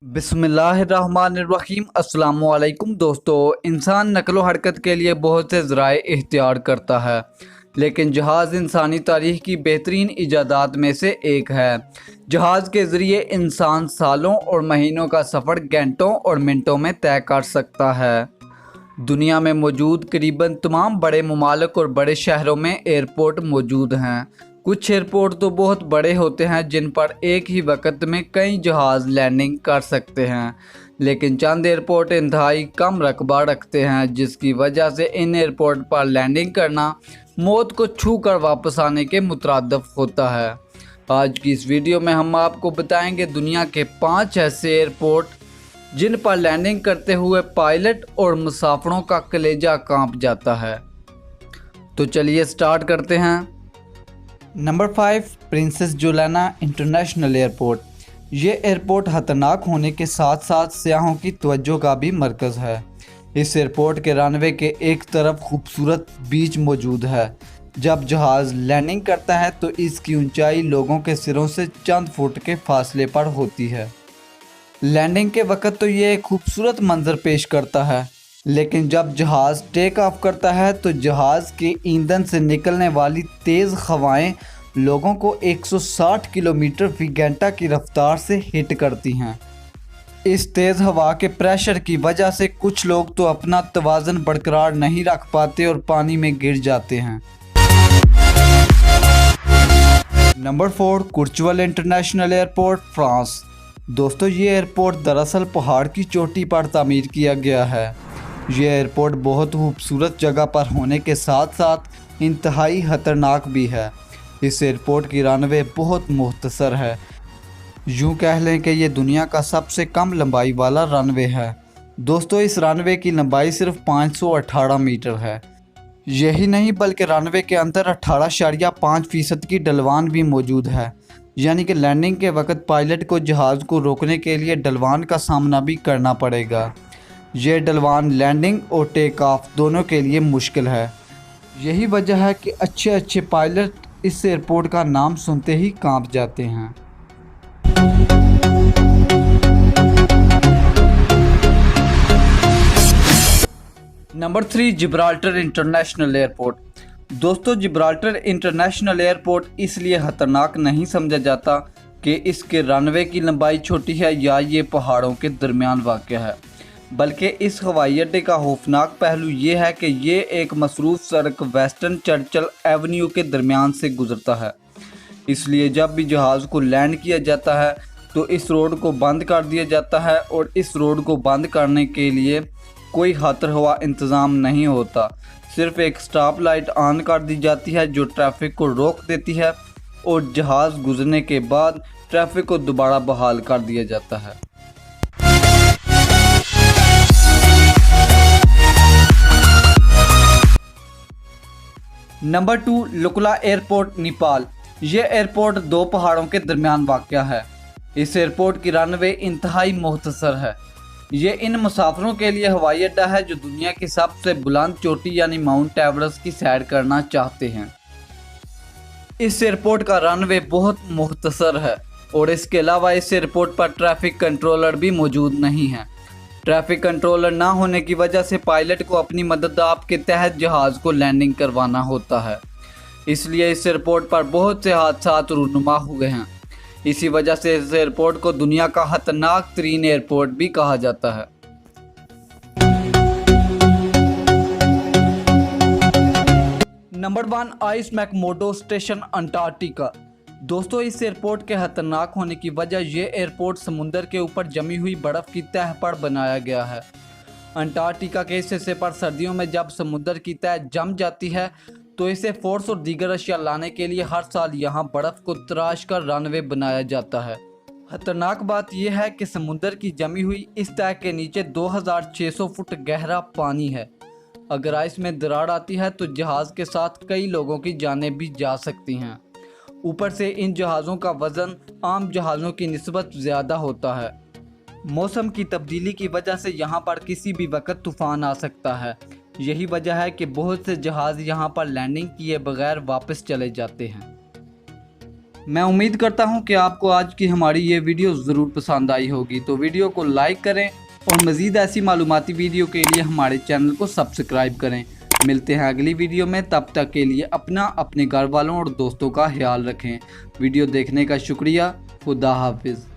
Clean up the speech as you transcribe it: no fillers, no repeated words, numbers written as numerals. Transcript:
बिस्मिल्लाहिर्रहमानिर्रहीम। अस्सलामुअलैकुम दोस्तों, इंसान नकलो हरकत के लिए बहुत से ज़राए इख्तियार करता है, लेकिन जहाज़ इंसानी तारीख़ की बेहतरीन इजादात में से एक है। जहाज़ के ज़रिए इंसान सालों और महीनों का सफ़र घंटों और मिनटों में तय कर सकता है। दुनिया में मौजूद करीबन तमाम बड़े ममालिक और बड़े शहरों में एयरपोर्ट मौजूद हैं। कुछ एयरपोर्ट तो बहुत बड़े होते हैं जिन पर एक ही वक्त में कई जहाज़ लैंडिंग कर सकते हैं, लेकिन चंद एयरपोर्ट इंतहाई कम रकबा रखते हैं, जिसकी वजह से इन एयरपोर्ट पर लैंडिंग करना मौत को छू कर वापस आने के मुतरादिफ होता है। आज की इस वीडियो में हम आपको बताएंगे दुनिया के 5 ऐसे एयरपोर्ट जिन पर लैंडिंग करते हुए पायलट और मुसाफिरों का कलेजा कांप जाता है। तो चलिए स्टार्ट करते हैं। Number 5, princess Julana international airport. ये एयरपोर्ट खतरनाक होने के साथ साथ सियाहों की तवज्जो का भी मरकज़ है। इस एयरपोर्ट के रनवे के एक तरफ खूबसूरत बीच मौजूद है। जब जहाज़ लैंडिंग करता है तो इसकी ऊंचाई लोगों के सिरों से चंद फुट के फासले पर होती है। लैंडिंग के वक्त तो ये एक खूबसूरत मंजर पेश करता है, लेकिन जब जहाज़ टेक ऑफ करता है तो जहाज़ के ईंधन से निकलने वाली तेज़ हवाएं लोगों को 160 किलोमीटर फी घंटा की रफ्तार से हिट करती हैं। इस तेज़ हवा के प्रेशर की वजह से कुछ लोग तो अपना तवाज़ुन बरकरार नहीं रख पाते और पानी में गिर जाते हैं। Number 4, Courchevel international airport, France. दोस्तों, ये एयरपोर्ट दरअसल पहाड़ की चोटी पर तामीर किया गया है। ये एयरपोर्ट बहुत खूबसूरत जगह पर होने के साथ साथ इंतहाई ख़तरनाक भी है। इस एयरपोर्ट की रनवे बहुत मुख्तसर है। यूँ कह लें कि ये दुनिया का सबसे कम लंबाई वाला रनवे है। दोस्तों, इस रनवे की लंबाई सिर्फ 518 मीटर है। यही नहीं बल्कि रनवे के अंदर 18.5% की ढलवान भी मौजूद है, यानी कि लैंडिंग के वक्त पायलट को जहाज़ को रोकने के लिए ढलवान का सामना भी करना पड़ेगा। ये ढलवान लैंडिंग और टेक ऑफ दोनों के लिए मुश्किल है। यही वजह है कि अच्छे पायलट इस एयरपोर्ट का नाम सुनते ही कांप जाते हैं। Number 3, Gibraltar international airport. दोस्तों, जिब्राल्टर इंटरनेशनल एयरपोर्ट इसलिए ख़तरनाक नहीं समझा जाता कि इसके रनवे की लंबाई छोटी है या ये पहाड़ों के दरमियान वाक़ है, बल्कि इस हवाई अड्डे का खौफनाक पहलू ये है कि ये एक मसरूफ़ सड़क वेस्टर्न चर्चिल एवेन्यू के दरमियान से गुज़रता है। इसलिए जब भी जहाज़ को लैंड किया जाता है तो इस रोड को बंद कर दिया जाता है, और इस रोड को बंद करने के लिए कोई खातिर हुआ इंतज़ाम नहीं होता। सिर्फ एक स्टॉप लाइट ऑन कर दी जाती है जो ट्रैफिक को रोक देती है, और जहाज़ गुजरने के बाद ट्रैफिक को दोबारा बहाल कर दिया जाता है। Number 2, Lukla airport, Nepal. यह एयरपोर्ट 2 पहाड़ों के दरमियान वाक़या है। इस एयरपोर्ट की रनवे इंतहाई मुख्तसर है। ये इन मुसाफिरों के लिए हवाई अड्डा है जो दुनिया की सबसे बुलंद चोटी यानी माउंट एवरेस्ट की सैर करना चाहते हैं। इस एयरपोर्ट का रनवे बहुत मुख्तसर है, और इसके अलावा इस एयरपोर्ट पर ट्रैफिक कंट्रोलर भी मौजूद नहीं है। ट्रैफिक कंट्रोलर ना होने की वजह से पायलट को अपनी मदद के तहत जहाज़ को लैंडिंग करवाना होता है। इसलिए इस एयरपोर्ट पर बहुत से हादसात रूनुमा हुए हैं। इसी वजह से इस एयरपोर्ट को दुनिया का खतरनाक तरीन एयरपोर्ट भी कहा जाता है। Number 1, ice McMurdo station, Antarctica. दोस्तों, इस एयरपोर्ट के खतरनाक होने की वजह ये एयरपोर्ट समुंदर के ऊपर जमी हुई बर्फ़ की तह पर बनाया गया है। अंटार्कटिका के इस हिस्से पर सर्दियों में जब समुंदर की तह जम जाती है तो इसे फोर्स और दीगर अशिया लाने के लिए हर साल यहाँ बर्फ़ को तराश कर रनवे बनाया जाता है। खतरनाक बात यह है कि समुंदर की जमी हुई इस तह के नीचे 2600 फुट गहरा पानी है। अगर आइस में दरार आती है तो जहाज़ के साथ कई लोगों की जानें भी जा सकती हैं। ऊपर से इन जहाज़ों का वज़न आम जहाज़ों की निस्बत ज़्यादा होता है। मौसम की तब्दीली की वजह से यहाँ पर किसी भी वक्त तूफ़ान आ सकता है। यही वजह है कि बहुत से जहाज़ यहाँ पर लैंडिंग किए बगैर वापस चले जाते हैं। मैं उम्मीद करता हूं कि आपको आज की हमारी ये वीडियो ज़रूर पसंद आई होगी, तो वीडियो को लाइक करें और मज़ीद ऐसी मालूमाती वीडियो के लिए हमारे चैनल को सब्सक्राइब करें। मिलते हैं अगली वीडियो में, तब तक के लिए अपने घर वालों और दोस्तों का ख्याल रखें। वीडियो देखने का शुक्रिया। खुदा हाफिज़।